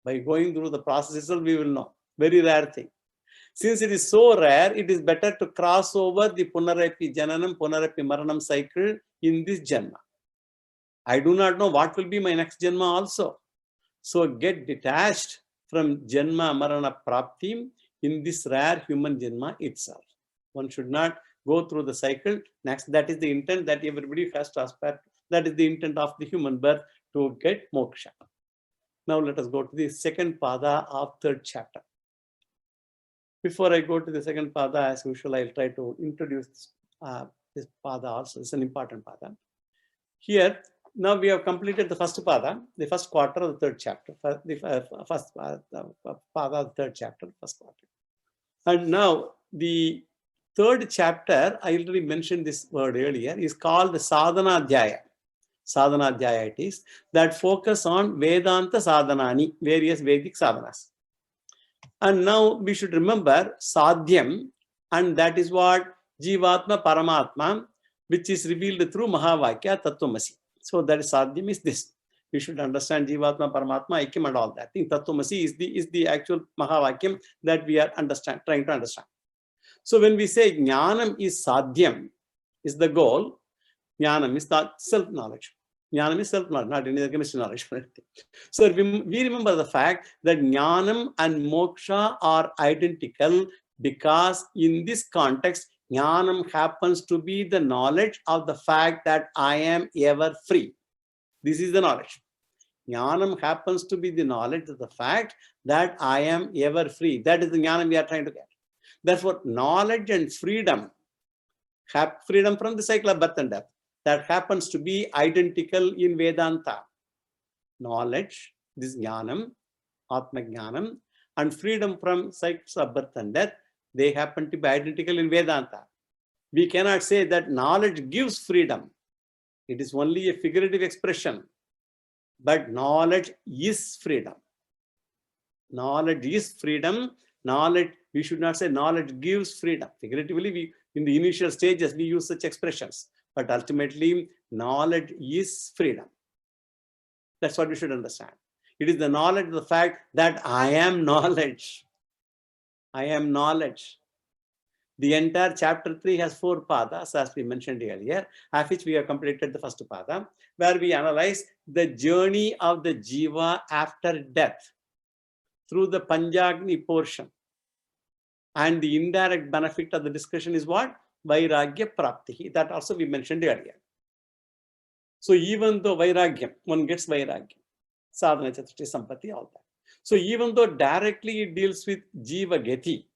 By going through the process itself, we will know. Very rare thing. Since it is so rare, it is better to cross over the Punarapi Jananam, Punarapi Maranam cycle in this Janma. I do not know what will be my next Janma also. So get detached from Janma Marana Prapti in this rare human Janma itself. One should not go through the cycle. Next, that is the intent that everybody has to aspire. That is the intent of the human birth, to get moksha. Now let us go to the second pada of third chapter. Before I go to the second pada, as usual, I'll try to introduce this pada also. It's an important pada. Here, now we have completed the first pada, the first quarter of the third chapter, the first pada of the third chapter, first quarter. And now the third chapter, I already mentioned this word earlier, is called the Sadhana Dhyaya. Sadhana Dhyaya it is, that focus on Vedanta Sadhanani, various Vedic sadhanas. And now we should remember Sadhyam, and that is what Jivatma Paramatma, which is revealed through Mahavakya Tattvamasi. So that is Sadhyam is this. We should understand Jivatma Paramatma, Aikyam and all that. I think Tattvamasi is the actual Mahavakyam that we are trying to understand. So when we say Jnanam is Sadhyam, is the goal, Jnanam is not self-knowledge. Jnanam is self-knowledge, not any other chemistry knowledge. So we remember the fact that Jnanam and Moksha are identical, because in this context, Jnanam happens to be the knowledge of the fact that I am ever free. This is the knowledge. Jnanam happens to be the knowledge of the fact that I am ever free. That is the Jnanam we are trying to get. Therefore, knowledge and freedom, freedom from the cycle of birth and death, that happens to be identical in Vedanta. Knowledge, this Jnanam, Atma Jnanam, and freedom from cycles of birth and death, they happen to be identical in Vedanta. We cannot say that knowledge gives freedom. It is only a figurative expression. But knowledge is freedom. Knowledge is freedom. Knowledge, we should not say knowledge gives freedom. Figuratively, in the initial stages, we use such expressions. But ultimately, knowledge is freedom. That's what we should understand. It is the knowledge of the fact that I am knowledge. I am knowledge. The entire chapter 3 has 4 padas, as we mentioned earlier, of which we have completed the first pada, where we analyze the journey of the jiva after death through the Panjagni portion. And the indirect benefit of the discussion is what? Vairagya Prapti. That also we mentioned earlier. So even though Vairagyam, one gets Vairagyam, Sadhana Chatushti Sampatti, all that. So even though directly it deals with Jiva Gati,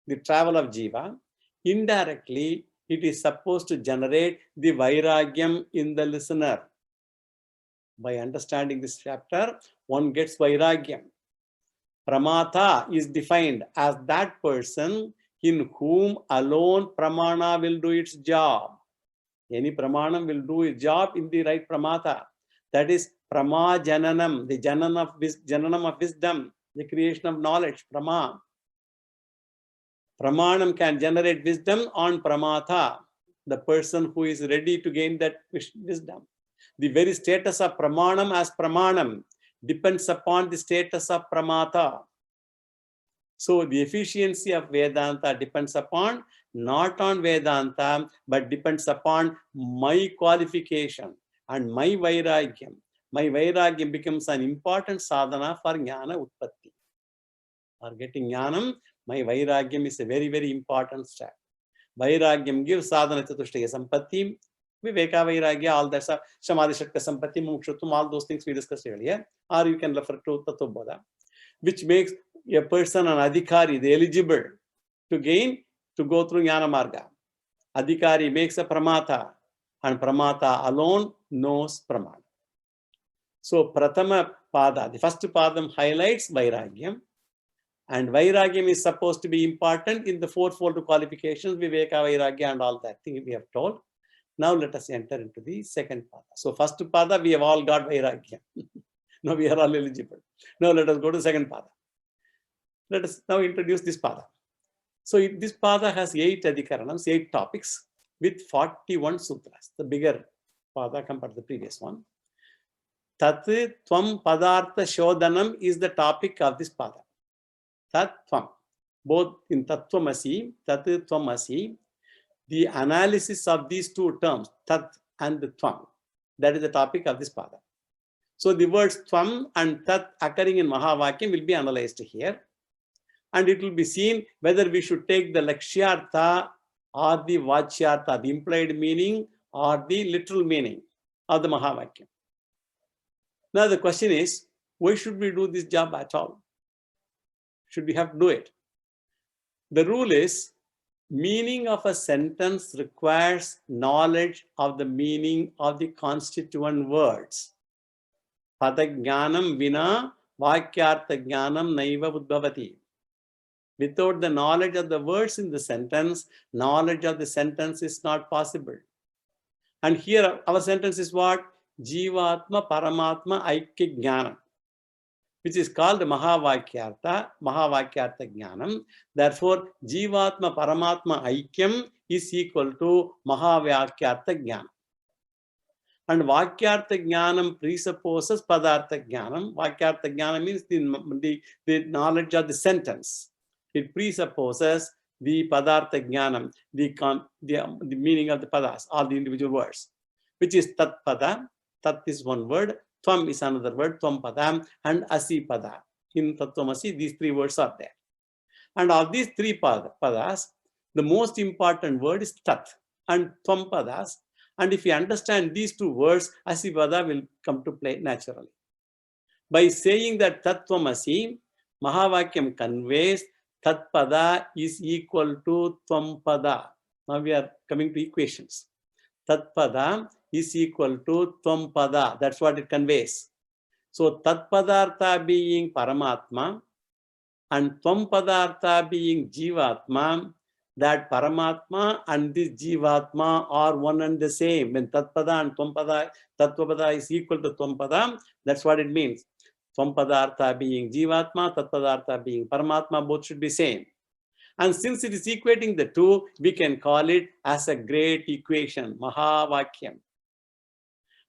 the travel of Jiva, indirectly it is supposed to generate the Vairagyam in the listener. By understanding this chapter, one gets Vairagyam. Pramata is defined as that person in whom alone pramana will do its job. Any pramanam will do its job in the right pramata. That is prama jananam, the jananam of wisdom, the creation of knowledge, prama. Pramanam can generate wisdom on pramata, the person who is ready to gain that wisdom. The very status of pramanam as pramanam depends upon the status of pramata. So the efficiency of Vedanta depends upon, not on Vedanta, but depends upon my qualification and my Vairagyam. My Vairagyam becomes an important sadhana for Jnana Utpatti. For getting Jnanam, my Vairagyam is a very, very important step. Vairagyam gives sadhana chatushtaya sampatti, Viveka Vairagya, all that, Samadhi Shakta Sampatti, Mukshutvam, all those things we discussed earlier. Or you can refer to Tattva, which makes a person an adhikari, the eligible to go through Jnana Marga. Adhikari makes a pramata, and pramata alone knows pramana. So Pratama Pada, the first Padam highlights Vairagyam, and Vairagyam is supposed to be important in the fourfold qualifications, Viveka Vairagya and all that thing we have told. Now let us enter into the second pada. So first pada, we have all got vairagya. Now we are all eligible. Now let us go to second pada. Let us now introduce this pada. So this pada has 8 adhikaranams, 8 topics with 41 sutras. The bigger pada compared to the previous one. Tat Tvam Padartha Shodhanam is the topic of this pada. Tat Tvam. Both in Tattvamasi, Tat Tvamasi, the analysis of these two terms, Tat and Tvam, that is the topic of this pada. So the words Tvam and Tat occurring in Mahavakyam will be analyzed here. And it will be seen whether we should take the Lakshyartha or the Vachyartha, the implied meaning or the literal meaning of the Mahavakyam. Now the question is, why should we do this job at all? Should we have to do it? The rule is, meaning of a sentence requires knowledge of the meaning of the constituent words. Padajnanam vina Vakyartha jnanam naiva udbhavati. Without the knowledge of the words in the sentence, knowledge of the sentence is not possible. And here our sentence is what? Jivatma Paramatma Aikya Jnanam, which is called Mahavakyartha Jnanam. Therefore, Jivatma Paramatma Aikyam is equal to Mahavakyartha Jnanam. And Vakyartha Jnanam presupposes Padartha Jnanam. Vakyartha Jnanam means the knowledge of the sentence. It presupposes the Padartha Jnanam, the meaning of the padas, all the individual words, which is Tat Pada. Tat is one word, Tvam is another word, Tvam Pada, and Asi Pada. In Tattvamasi, these 3 words are there. And of these 3 padas, the most important word is Tat and Tvam Padas. And if you understand these 2 words, Asi Pada will come to play naturally. By saying that Tattvamasi, Mahavakyam conveys Tat Pada is equal to Tvam Pada. Now we are coming to equations. Tat Pada is equal to Tvam Pada. That's what it conveys. So Tat Padartha being Paramatma and Tvam Padartha being Jivatma, that Paramatma and this Jivatma are one and the same. When Tat Pada and Tvam Pada, Tattva Pada is equal to Tvam Pada, that's what it means. Tvam Padartha being Jivatma, Tat Padartha being Paramatma, both should be same. And since it is equating the 2, we can call it as a great equation, Mahavakyam.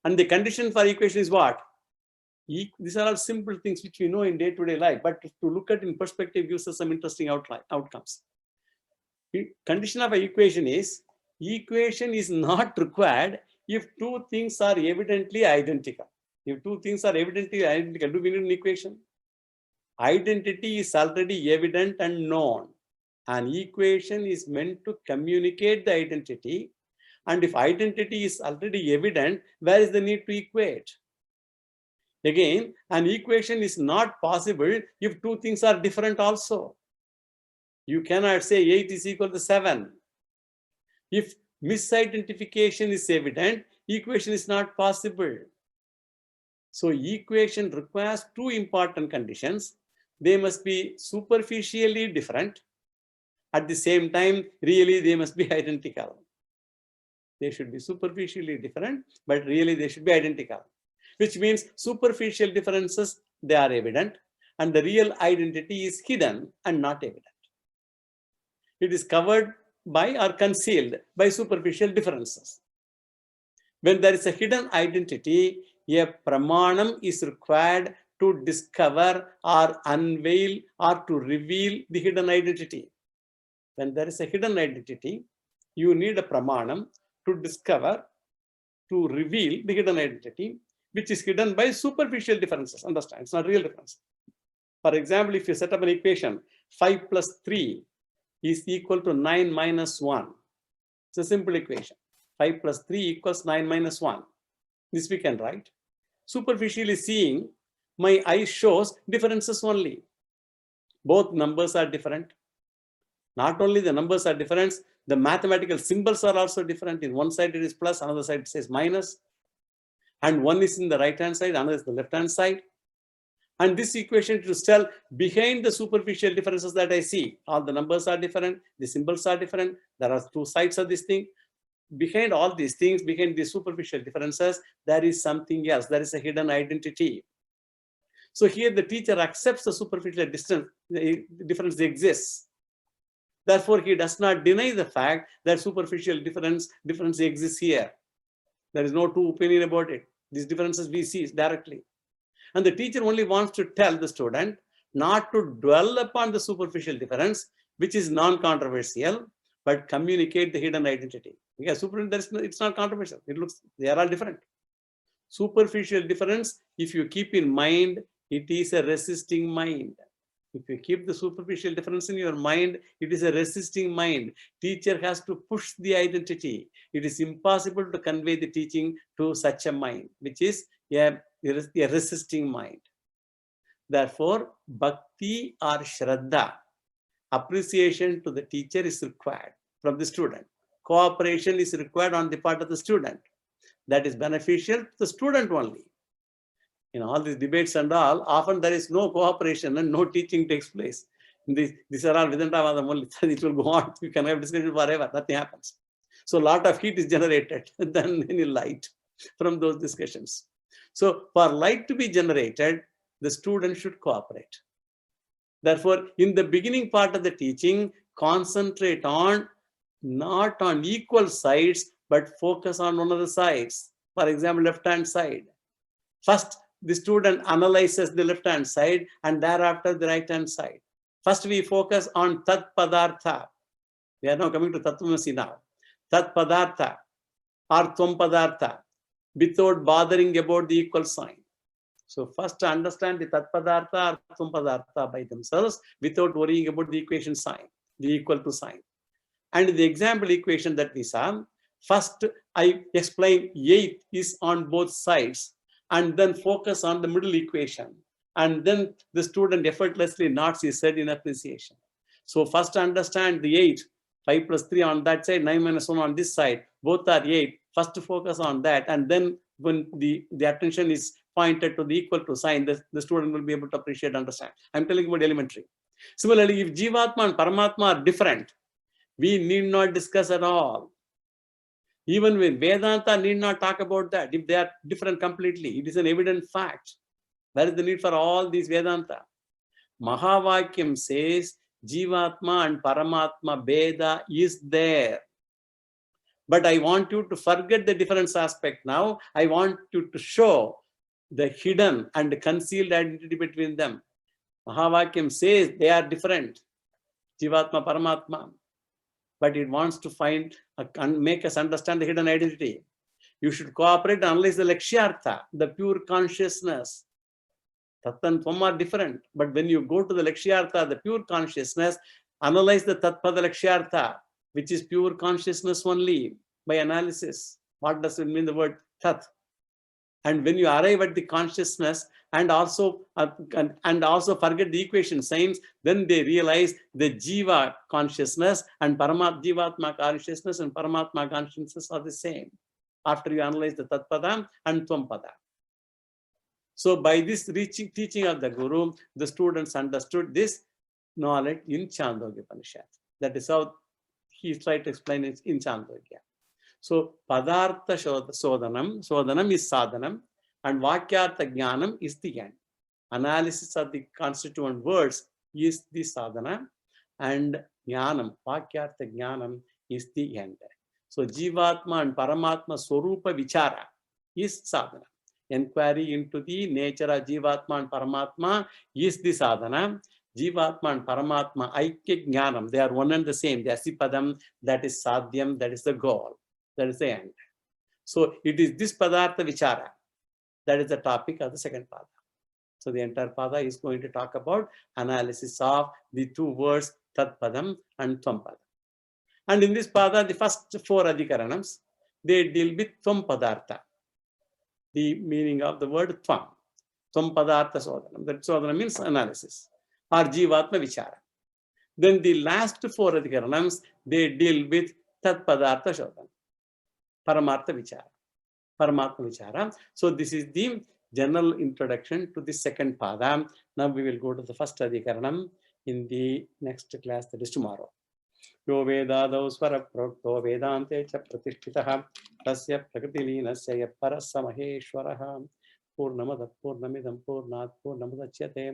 And the condition for equation is what? These are all simple things which we know in day-to-day life, but to look at in perspective gives us some interesting outcomes. The condition of an equation is not required if 2 things are evidently identical. If 2 things are evidently identical, do we need an equation? Identity is already evident and known. An equation is meant to communicate the identity. And if identity is already evident, where is the need to equate? Again, an equation is not possible if 2 things are different also. You cannot say 8 is equal to 7. If misidentification is evident, equation is not possible. So equation requires 2 important conditions. They must be superficially different. At the same time, really they must be identical. They should be superficially different, but really they should be identical. Which means superficial differences, they are evident, and the real identity is hidden and not evident. It is covered by or concealed by superficial differences. When there is a hidden identity, a pramanam is required to discover or unveil or to reveal the hidden identity. When there is a hidden identity, you need a pramanam to discover, to reveal the hidden identity, which is hidden by superficial differences. Understand? It's not real difference. For example, if you set up an equation, 5 plus 3 is equal to 9 minus 1. It's a simple equation. 5 plus 3 equals 9 minus 1. This we can write. Superficially seeing, my eye shows differences only. Both numbers are different. Not only the numbers are different, the mathematical symbols are also different. In one side it is plus, another side it says minus. And one is in the right hand side, another is the left hand side. And this equation to tell behind the superficial differences that I see, all the numbers are different, the symbols are different, there are 2 sides of this thing. behind all these things, behind these superficial differences, there is something else. There is a hidden identity. So here the teacher accepts the superficial difference exists. Therefore, he does not deny the fact that superficial difference exists here. There is no two opinion about it. These differences we see directly. And the teacher only wants to tell the student not to dwell upon the superficial difference, which is non-controversial, but communicate the hidden identity. Because superficial, it's not controversial. It looks, they are all different. Superficial difference, if you keep in mind, it is a resisting mind. If you keep the superficial difference in your mind, it is a resisting mind. Teacher has to push the identity. It is impossible to convey the teaching to such a mind, which is a resisting mind. Therefore, bhakti or shraddha, appreciation to the teacher is required from the student. Cooperation is required on the part of the student. That is beneficial to the student only. In all these debates and all, often there is no cooperation and no teaching takes place. These are all Vedantavadam only. It will go on. You can have discussion forever. Nothing happens. So a lot of heat is generated than any light from those discussions. So for light to be generated, the student should cooperate. Therefore, in the beginning part of the teaching, concentrate on not on equal sides, but focus on one of the sides. For example, left-hand side. First, the student analyzes the left-hand side and thereafter the right-hand side. First, we focus on Tat Padartha. We are now coming to Tattvamasi now. Tat Padartha or Tvam Padartha without bothering about the equal sign. So first to understand the Tat Padartha or Tvam Padartha by themselves without worrying about the equation sign, the equal to sign. And the example equation that we saw, first I explain 8 is on both sides and then focus on the middle equation. And then the student effortlessly nods his head in appreciation. So first understand the 8, 5 plus 3 on that side, 9 minus 1 on this side, both are 8. First to focus on that, and then when the attention is pointed to the equal to sign, the student will be able to appreciate and understand. I'm telling about elementary. Similarly, if Jivatma and Paramatma are different, we need not discuss at all. Even when Vedanta need not talk about that. If they are different completely, it is an evident fact. Where is the need for all these Vedanta? Mahavakyam says Jivatma and Paramatma Veda is there. But I want you to forget the difference aspect now. I want you to show the hidden and concealed identity between them. Mahavakyam says they are different. Jivatma, Paramatma. But it wants to find and make us understand the hidden identity. You should cooperate and analyze the Lecture-99-Date, the pure consciousness. Tat and Tvam are different. But when you go to the Lecture-99-Date, the pure consciousness, analyze the Tatpada Lecture-99-Date, which is pure consciousness only by analysis. What does it mean, the word Tat? And when you arrive at the consciousness and also forget the equation signs, then they realize the Jiva consciousness and Jivatma consciousness and Paramatma consciousness are the same after you analyze the Tatpada and Tvampada. So by this teaching of the Guru, the students understood this knowledge in Chandogya Upanishad. That is how he tried to explain it in Chandogya. So Padartha Sodhanam is Sadhanam, and Vakyartha Jnanam is the end. Analysis of the constituent words is the Sadhana, and Jnanam, Vakyartha Jnanam is the end. So Jivatma and Paramatma Swarupa Vichara is Sadhana. Inquiry into the nature of Jivatma and Paramatma is the Sadhana. Jivatma and Paramatma Aikya Jnanam, they are one and the same. The Asipadam, that is Sadhyam, that is the goal. That is the end. So it is this Padartha Vichara. That is the topic of the second Pada. So the entire Pada is going to talk about analysis of the two words Tat Padam and Tvam Padam. And in this Pada, the first 4 Adhikaranams, they deal with Tvam Padartha. The meaning of the word Tvam. Tvam Padartha Sodhanam. That Sodhanam means analysis. Or Jivatma Vichara. Then the last 4 Adhikaranams, they deal with Tat Padartha Sodhanam. Paramartha Vichara. Paramatma Vichara. So this is the general introduction to the second Pada. Now we will go to the first Adhikaranam in the next class, that is tomorrow. यो वेदादौ स्वरप्रोक्तो वेदान्ते च प्रतिष्ठितः तस्य प्रकृतिलीनस्य यः परः स महेश्वरः। पूर्णमदः पूर्णमिदं पूर्णात् पूर्णमुदच्यते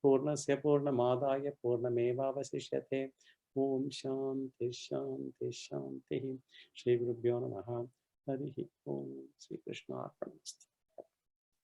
पूर्णस्य पूर्णमादाय पूर्णमेवावशिष्यते। ओम शांति शांति शांति। श्री गुरुभ्यो नमः। हरि ओम। श्री कृष्णार्पणमस्तु।